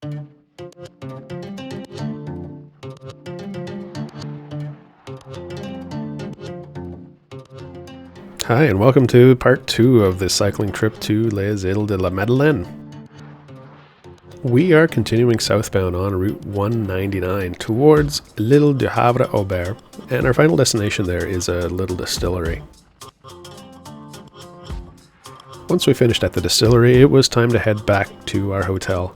Hi, and welcome to part 2 of this cycling trip to Les Iles-de-la-Madeleine. We are continuing southbound on Route 199 towards L'Île du Havre-Aubert, and our final destination there is a little distillery. Once we finished at the distillery, it was time to head back to our hotel.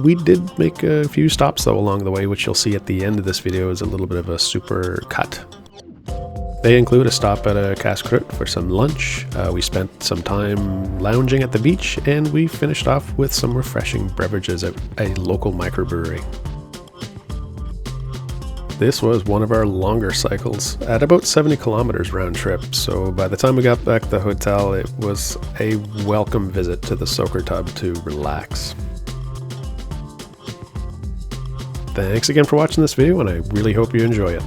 We did make a few stops though along the way, which you'll see at the end of this video is a little bit of a super cut. They include a stop at a casse-croûte for some lunch, we spent some time lounging at the beach, and we finished off with some refreshing beverages at a local microbrewery. This was one of our longer cycles, at about 70 kilometers round trip, so by the time we got back to the hotel, it was a welcome visit to the soaker tub to relax. Thanks again for watching this video, and I really hope you enjoy it.